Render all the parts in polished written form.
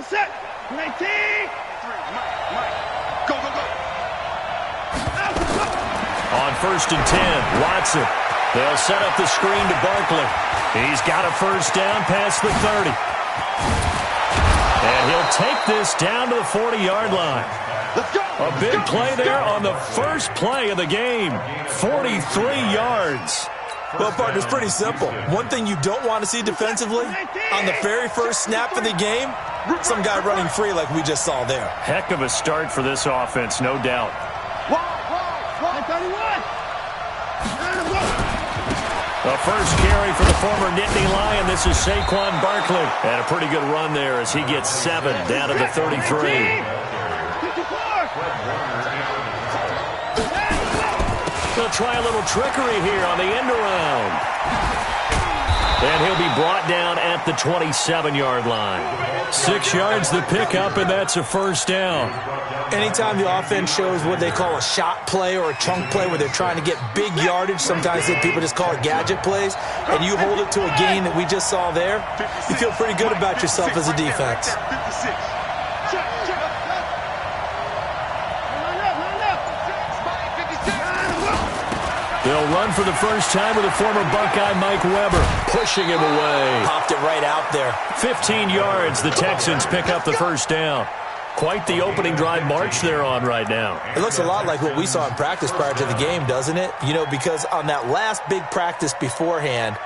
Set. 19. Mike. Go. On 1st and 10, Watson. They'll set up the screen to Barkley. He's got a first down past the 30. And he'll take this down to the 40-yard line. Let's go. A big play there on the first play of the game. 43 yards. Well, partner, it's pretty simple. One thing you don't want to see defensively, on the very first snap of the game, some guy running free like we just saw there. Heck of a start for this offense, no doubt. The first carry for the former Nittany Lion. This is Saquon Barkley. And a pretty good run there as he gets 7 down to the 33. He'll try a little trickery here on the end around. And he'll be brought down at the 27-yard line. 6 yards the pickup, and that's a first down. Anytime the offense shows what they call a shot play or a chunk play where they're trying to get big yardage, sometimes people just call it gadget plays, and you hold it to a gain that we just saw there, you feel pretty good about yourself as a defense. They'll run for the first time with the former Buckeye Mike Weber, pushing him away. Popped it right out there. 15 yards, the Texans pick up the first down. Quite the opening drive march they're on right now. It looks a lot like what we saw in practice prior to the game, doesn't it? You know, because on that last big practice beforehand,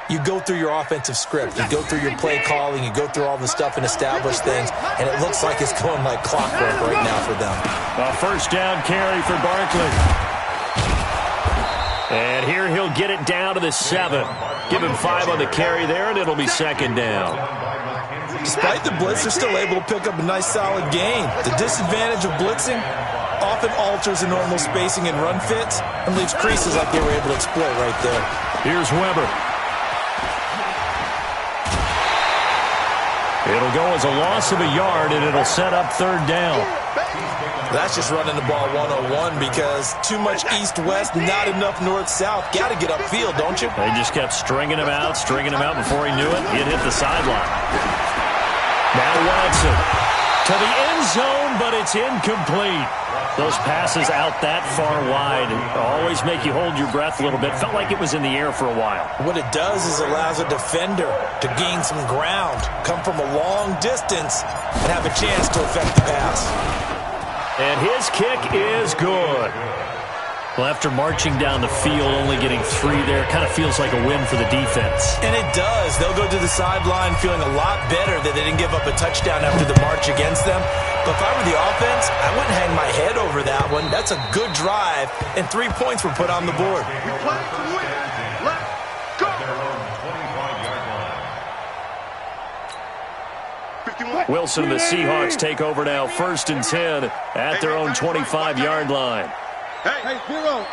you go through your offensive script. You go through your play calling. You go through all the stuff and establish things. And it looks like it's going like clockwork right now for them. A first down carry for Barkley. And here he'll get it down to the 7. Give him 5 on the carry there, and it'll be second down. Despite the blitz, they're still able to pick up a nice solid gain. The disadvantage of blitzing often alters the normal spacing and run fits and leaves creases like they were able to exploit right there. Here's Weber. It'll go as a loss of a yard, and it'll set up third down. That's just running the ball 101 because too much east-west, not enough north-south. Got to get upfield, don't you? They just kept stringing him out before he knew it. He'd hit the sideline. Now Watson to the end zone, but it's incomplete. Those passes out that far wide always make you hold your breath a little bit. Felt like it was in the air for a while. What it does is allows a defender to gain some ground, come from a long distance, and have a chance to affect the pass. And his kick is good. Well, after marching down the field, only getting 3 there, kind of feels like a win for the defense. And it does. They'll go to the sideline feeling a lot better that they didn't give up a touchdown after the march against them. But if I were the offense, I wouldn't hang my head over that one. That's a good drive, and 3 points were put on the board. Wilson and the Seahawks take over now, 1st and 10 at their own 25-yard line. Hey, 0.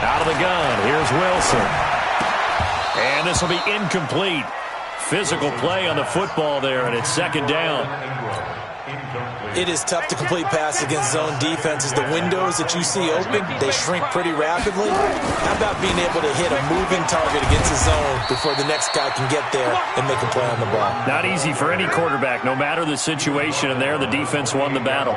Out of the gun, here's Wilson. And this will be incomplete. Physical play on the football there, and it's second down. It is tough to complete passes against zone defenses. The windows that you see open, they shrink pretty rapidly. How about being able to hit a moving target against a zone before the next guy can get there and make a play on the ball? Not easy for any quarterback, no matter the situation, and there the defense won the battle.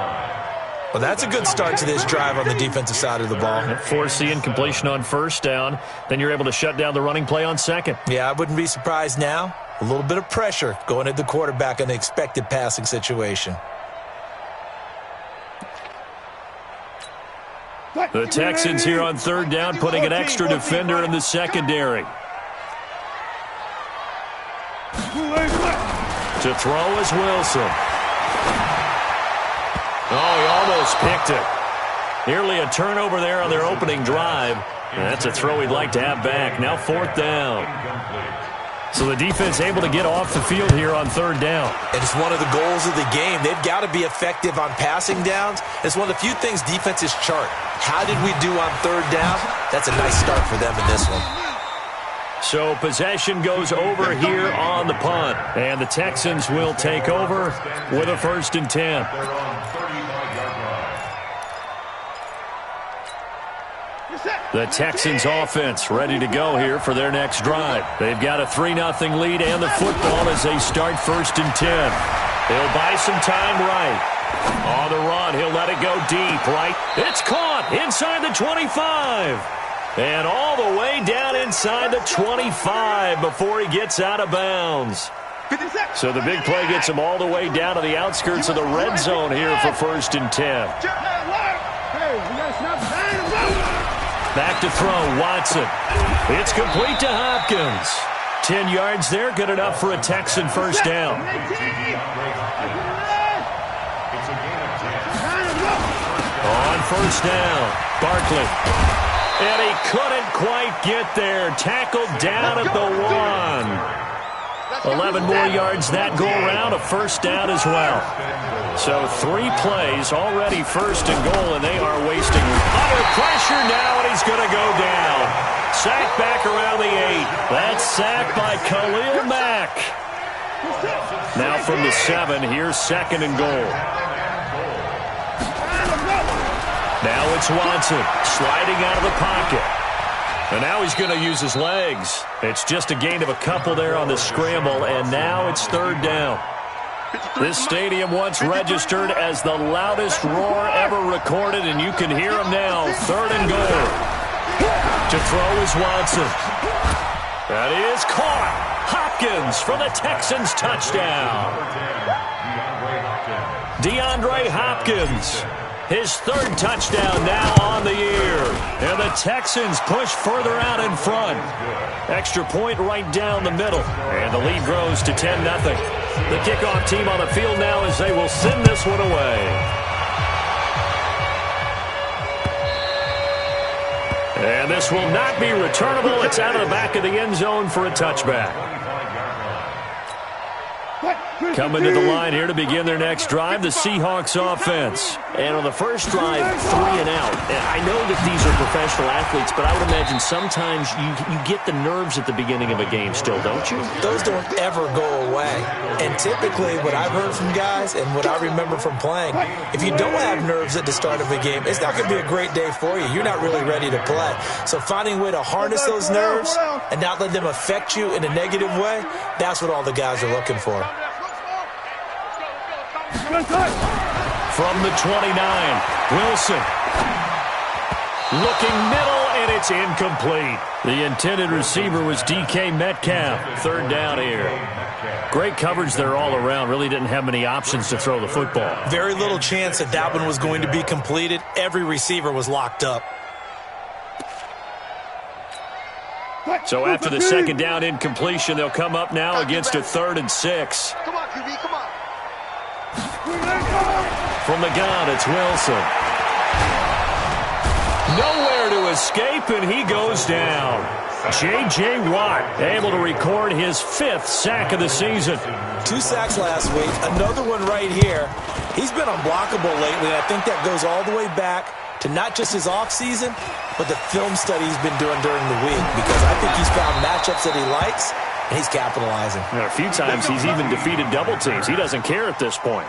Well, that's a good start to this drive on the defensive side of the ball. Force the incompletion on first down. Then you're able to shut down the running play on second. Yeah, I wouldn't be surprised now. A little bit of pressure going at the quarterback in the expected passing situation. The Texans here on third down, putting an extra defender in the secondary. To throw is Wilson. Oh, he almost picked it. Nearly a turnover there on their opening drive. And that's a throw he'd like to have back. Now 4th down. So the defense able to get off the field here on third down. And it's one of the goals of the game. They've got to be effective on passing downs. It's one of the few things defenses chart. How did we do on third down? That's a nice start for them in this one. So possession goes over here on the punt. And the Texans will take over with a 1st and 10. The Texans offense ready to go here for their next drive. They've got a 3-0 lead and the football as they start 1st and 10. He'll buy some time right. On the run, he'll let it go deep, right? It's caught inside the 25. And all the way down inside the 25 before he gets out of bounds. So the big play gets him all the way down to the outskirts of the red zone here for 1st and 10. Back to throw, Watson. It's complete to Hopkins. 10 yards there, good enough for a Texan 1st down. On 1st down, Barkley. And he couldn't quite get there. Tackled down at the 1. 11 more yards that go around, a 1st down as well. So 3 plays, already 1st and goal, and they are wasting. Under pressure now, and he's going to go down. Sacked back around the 8. That's sacked by Khalil Mack. Now from the 7, here's 2nd and goal. Now it's Watson, sliding out of the pocket. And now he's going to use his legs. It's just a gain of a couple there on the scramble, and now it's 3rd down. This stadium once registered as the loudest roar ever recorded, and you can hear him now. 3rd and goal. To throw is Watson. That is caught. Hopkins for the Texans touchdown. DeAndre Hopkins. His 3rd touchdown now on the year. And the Texans push further out in front. Extra point right down the middle. And the lead grows to 10-0. The kickoff team on the field now as they will send this one away. And this will not be returnable. It's out of the back of the end zone for a touchback. Coming to the line here to begin their next drive, the Seahawks offense. And on the first drive, 3 and out. And I know that these are professional athletes, but I would imagine sometimes you get the nerves at the beginning of a game still, don't you? Those don't ever go away. And typically, what I've heard from guys and what I remember from playing, if you don't have nerves at the start of a game, it's not going to be a great day for you. You're not really ready to play. So finding a way to harness those nerves and not let them affect you in a negative way, that's what all the guys are looking for. From the 29, Wilson. Looking middle, and it's incomplete. The intended receiver was DK Metcalf. 3rd down here. Great coverage there all around. Really didn't have many options to throw the football. Very little chance that one was going to be completed. Every receiver was locked up. So after the 2nd down incompletion, they'll come up now against a 3rd and 6. Come on, QB, come on. From the gun, it's Wilson. Nowhere to escape, and he goes down. J.J. Watt able to record his 5th sack of the season. 2 sacks last week, another one right here. He's been unblockable lately, and I think that goes all the way back to not just his offseason, but the film study he's been doing during the week, because I think he's found matchups that he likes, and he's capitalizing. And a few times he's even defeated double teams. He doesn't care at this point.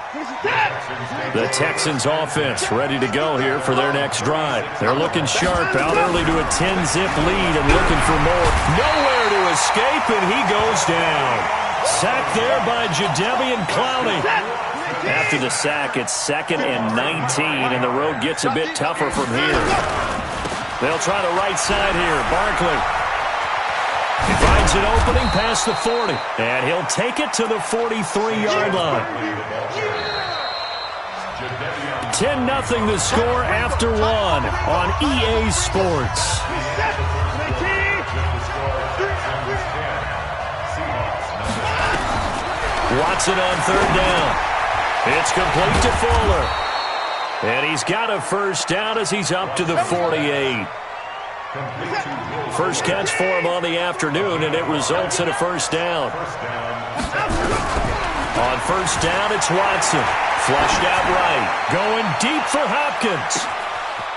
The Texans offense ready to go here for their next drive. They're looking sharp, out early to a 10-zip lead and looking for more. Nowhere to escape, and he goes down. Sacked there by Jadeveon Clowney. After the sack, it's 2nd and 19, and the road gets a bit tougher from here. They'll try the right side here. Barkley. He finds an opening past the 40, and he'll take it to the 43-yard line. 10-0 the score after 1 on EA Sports. Watson on 3rd down. It's complete to Fuller. And he's got a 1st down as he's up to the 48. First catch for him on the afternoon, and it results in a 1st down. On 1st down, it's Watson. Flushed out right. Going deep for Hopkins.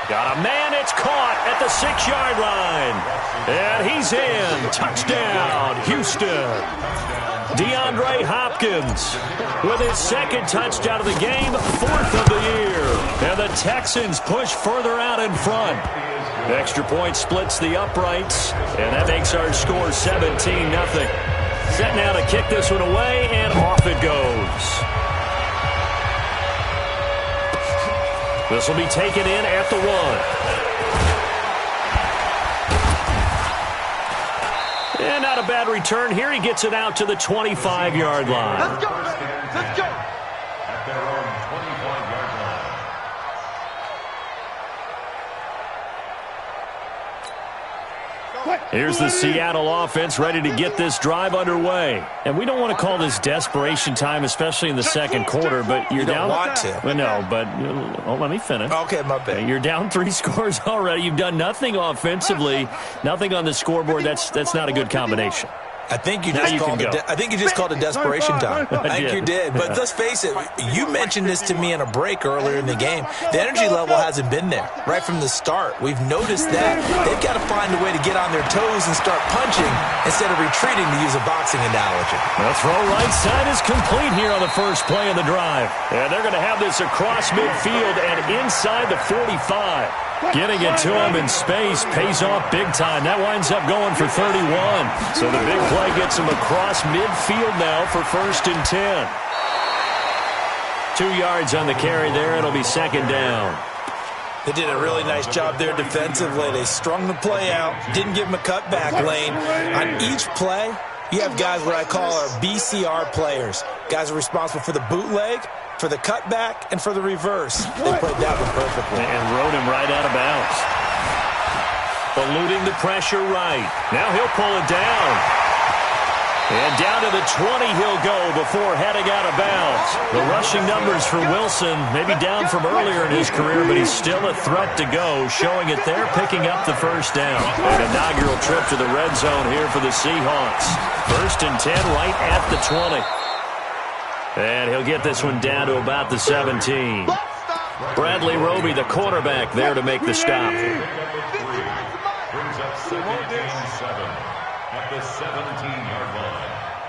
Got a man, it's caught at the 6-yard line. And he's in. Touchdown, Houston. DeAndre Hopkins with his 2nd touchdown of the game, 4th of the year. And the Texans push further out in front. Extra point splits the uprights, and that makes our score 17-0. Set now to kick this one away, and off it goes. This will be taken in at the 1. And not a bad return here. He gets it out to the 25-yard line. Let's go, let's go. At their own 25-yard line. Here's the Seattle offense ready to get this drive underway. And we don't want to call this desperation time, especially in the second quarter, but you're down. You don't want to. Well, no, but let me finish. Okay, my bad. You're down 3 scores already. You've done nothing offensively, nothing on the scoreboard. That's not a good combination. I think you just called it desperation time. I think you did. But let's face it, you mentioned this to me in a break earlier in the game. The energy level hasn't been there right from the start. We've noticed that. They've got to find a way to get on their toes and start punching instead of retreating, to use a boxing analogy. The throw right side is complete here on the first play of the drive. And they're going to have this across midfield and inside the 45. Getting it to him in space pays off big time. That winds up going for 31. So the big play gets him across midfield now for 1st and 10. 2 yards on the carry there. It'll be 2nd down. They did a really nice job there defensively. They strung the play out, didn't give him a cutback lane. On each play, you have guys what I call our BCR players. Guys are responsible for the bootleg, for the cutback, and for the reverse. They played that one perfectly. And rode him right out of bounds. Eluding the pressure right. Now he'll pull it down. And down to the 20 he'll go before heading out of bounds. The rushing numbers for Wilson maybe down from earlier in his career, but he's still a threat to go, showing it there, picking up the 1st down. An inaugural trip to the red zone here for the Seahawks. 1st and 10 right at the 20. And he'll get this one down to about the 17. Bradley Roby, the quarterback, there to make the stop. Brings up 2nd and 7 at the 17-yard line.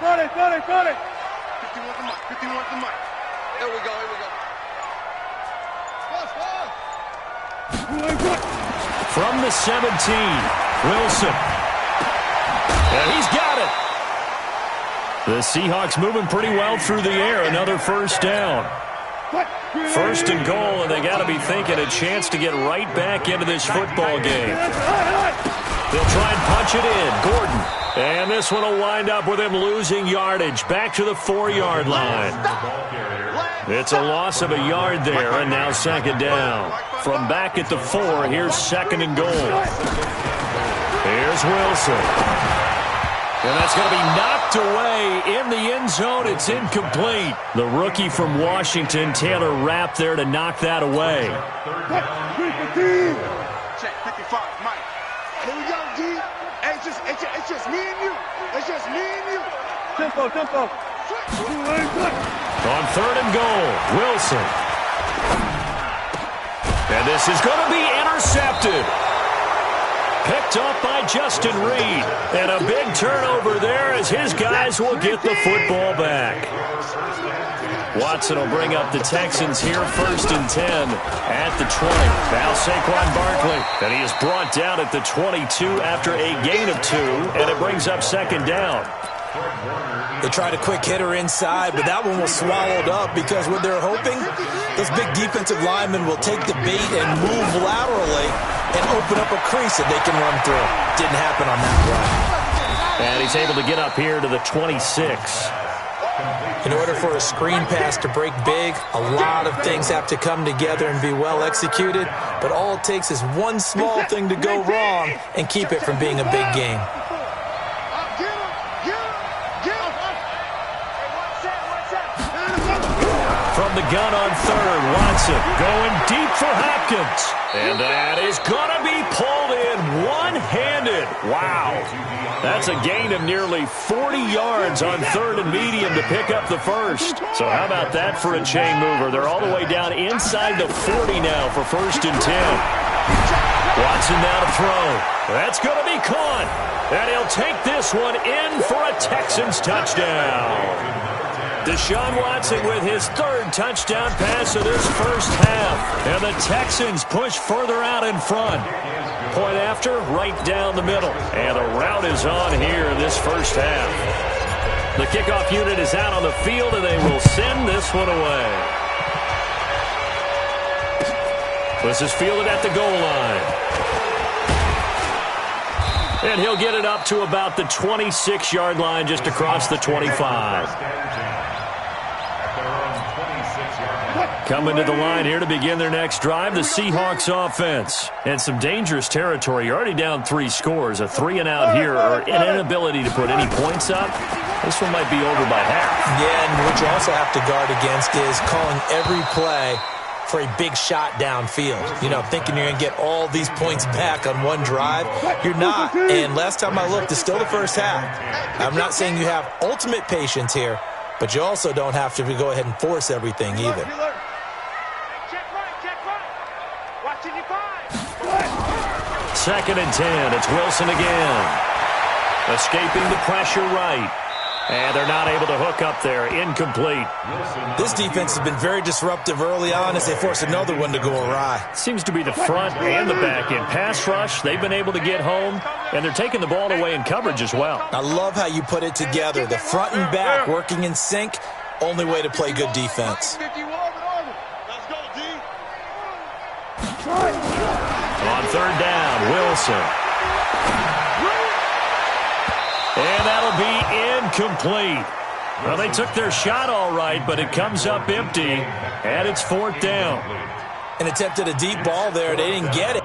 Got it. 51 the mic, 51 the mic. Here we go. From the 17, Wilson. And he's got it. The Seahawks moving pretty well through the air. Another 1st down. 1st and goal, and they got to be thinking a chance to get right back into this football game. They'll try and punch it in. Gordon. And this one will wind up with him losing yardage. Back to the 4-yard line. It's a loss of a yard there, and now 2nd down. From back at the 4, here's 2nd and goal. Here's Wilson. And that's going to be knocked away in the end zone. It's incomplete. The rookie from Washington, Taylor Rapp, there to knock that away. Check 55, Mike. Here we go, G. Hey, it's just me and you. It's just me and you. Tempo. On 3rd and goal, Wilson. And this is going to be intercepted. Picked up by Justin Reed. And a big turnover there as his guys will get the football back. Watson will bring up the Texans here 1st and 10 at the 20. Now Saquon Barkley. And he is brought down at the 22 after a gain of 2. And it brings up 2nd down. They tried a quick hitter inside, but that one was swallowed up because what they're hoping, those big defensive linemen will take the bait and move laterally and open up a crease that they can run through. Didn't happen on that run. And he's able to get up here to the 26. In order for a screen pass to break big, a lot of things have to come together and be well executed, but all it takes is one small thing to go wrong and keep it from being a big game. From the gun on 3rd, Watson going deep for Hopkins. And that is going to be pulled in one-handed. Wow. That's a gain of nearly 40 yards on 3rd and medium to pick up the 1st. So how about that for a chain mover? They're all the way down inside the 40 now for 1st and 10. Watson now to throw. That's going to be caught. And he'll take this one in for a Texans touchdown. Deshaun Watson with his third touchdown pass of this first half. And the Texans push further out in front. Point after, right down the middle. And the route is on here in this first half. The kickoff unit is out on the field, and they will send this one away. This is fielded at the goal line. And he'll get it up to about the 26-yard line, just across the 25. Coming to the line here to begin their next drive, the Seahawks offense. And some dangerous territory. You're already down 3 scores. A 3-and-out here, or an inability to put any points up. This one might be over by half. Yeah, and what you also have to guard against is calling every play for a big shot downfield. You know, thinking you're going to get all these points back on one drive. You're not. And last time I looked, it's still the first half. I'm not saying you have ultimate patience here, but you also don't have to go ahead and force everything either. Second and 10. It's Wilson again. Escaping the pressure right. And they're not able to hook up there. Incomplete. This defense has been very disruptive early on as they force another one to go awry. Seems to be the front and the back end. Pass rush, they've been able to get home, and they're taking the ball away in coverage as well. I love how you put it together. The front and back working in sync. Only way to play good defense. On third down, Wilson. And that'll be incomplete. Well, they took their shot all right, but it comes up empty, and it's fourth down. And attempted a deep ball there. They didn't get it.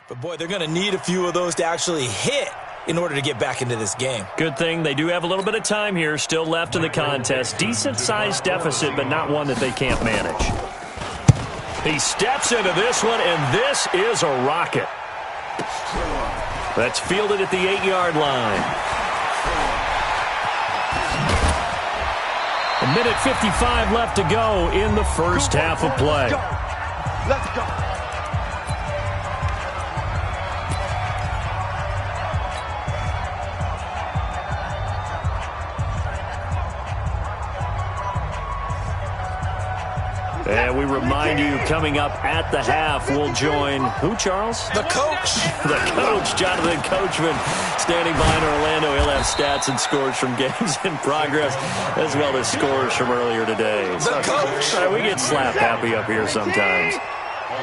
But, boy, they're going to need a few of those to actually hit in order to get back into this game. Good thing they do have a little bit of time here still left in the contest. Decent-sized deficit, but not one that they can't manage. He steps into this one, and this is a rocket. That's fielded at the 8-yard line. A minute 55 left to go in the first half of play. Let's go. And we remind you, coming up at the half, we'll join who, Charles? The coach. The coach, Jonathan Coachman, standing by in Orlando. He'll have stats and scores from games in progress, as well as scores from earlier today. The coach. We get slap happy up here sometimes.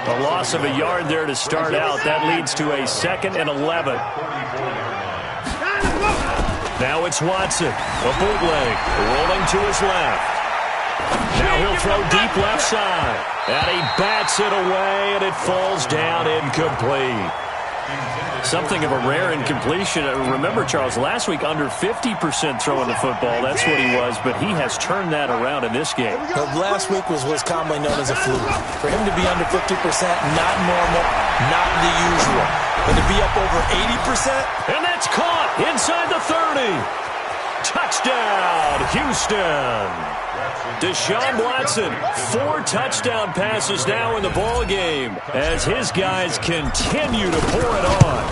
A loss of a yard there to start out. That leads to a 2nd and 11. Now it's Watson. A bootleg, rolling to his left. Now he'll throw deep left side. And he bats it away, and it falls down incomplete. Something of a rare incompletion. Remember, Charles, last week under 50% throwing the football. That's what he was, but he has turned that around in this game. Well, last week was what's commonly known as a fluke. For him to be under 50%, not normal, not the usual. But to be up over 80%. And that's caught inside the 30. Touchdown, Houston. Deshaun Watson, 4 touchdown passes now in the ball game as his guys continue to pour it on.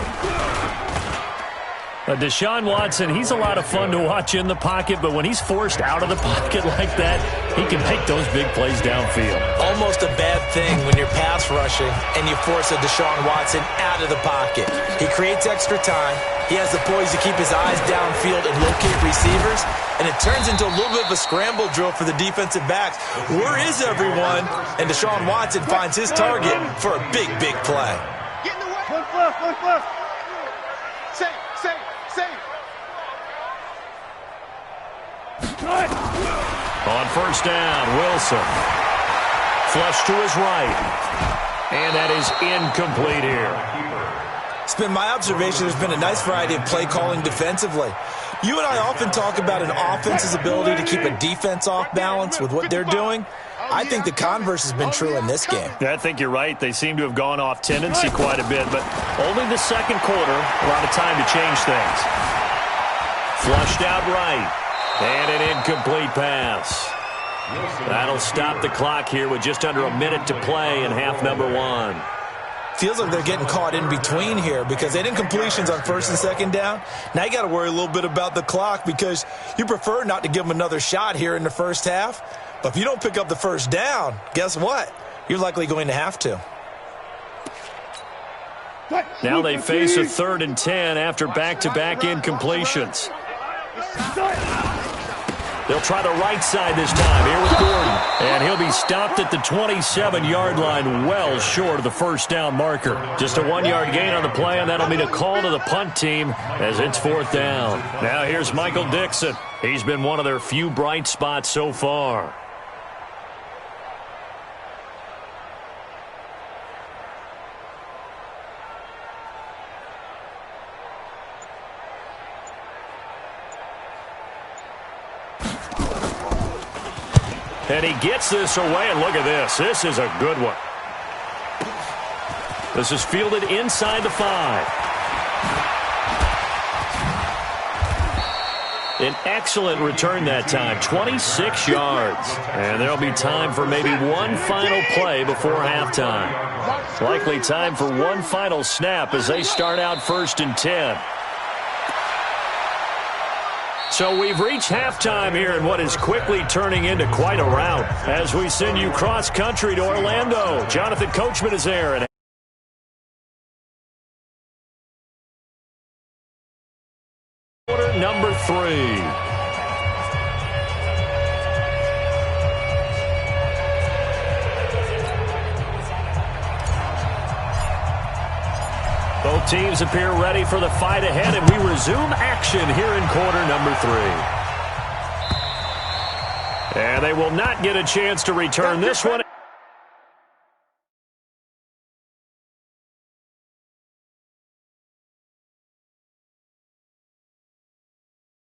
Deshaun Watson, he's a lot of fun to watch in the pocket, but when he's forced out of the pocket like that, he can make those big plays downfield. Almost a bad thing when you're pass rushing and you force a Deshaun Watson out of the pocket. He creates extra time. He has the poise to keep his eyes downfield and locate receivers, and it turns into a little bit of a scramble drill for the defensive backs. Where is everyone? And Deshaun Watson finds his target for a big, big play. Get in the way. One plus. Safe. On first down, Wilson. Flush to his right. And that is incomplete here. It's been my observation there's been a nice variety of play calling defensively. You and I often talk about an offense's ability to keep a defense off balance with what they're doing. I think the converse has been true in this game. Yeah, I think you're right. They seem to have gone off tendency quite a bit, but only the second quarter, a lot of time to change things. Flushed out right. And an incomplete pass. That'll stop the clock here with just under a minute to play in half number 1. Feels like they're getting caught in between here because they didn't completions on first and second down. Now you got to worry a little bit about the clock because you prefer not to give them another shot here in the first half. But if you don't pick up the first down, guess what? You're likely going to have to. Now they face a 3rd and 10 after back-to-back incompletions. They'll try the right side this time here with Gordon. And he'll be stopped at the 27-yard line, well short of the first down marker. Just a 1-yard gain on the play, and that'll mean a call to the punt team as it's 4th down. Now here's Michael Dixon. He's been one of their few bright spots so far. And he gets this away, and look at this. This is a good one. This is fielded inside the 5. An excellent return that time, 26 yards. And there'll be time for maybe one final play before halftime. Likely time for one final snap as they start out 1st and 10. So we've reached halftime here in what is quickly turning into quite a rout as we send you cross-country to Orlando. Jonathan Coachman is there. And quarter number 3. Both teams appear ready for the fight ahead, and we resume action here in quarter number 3. And they will not get a chance to return this one.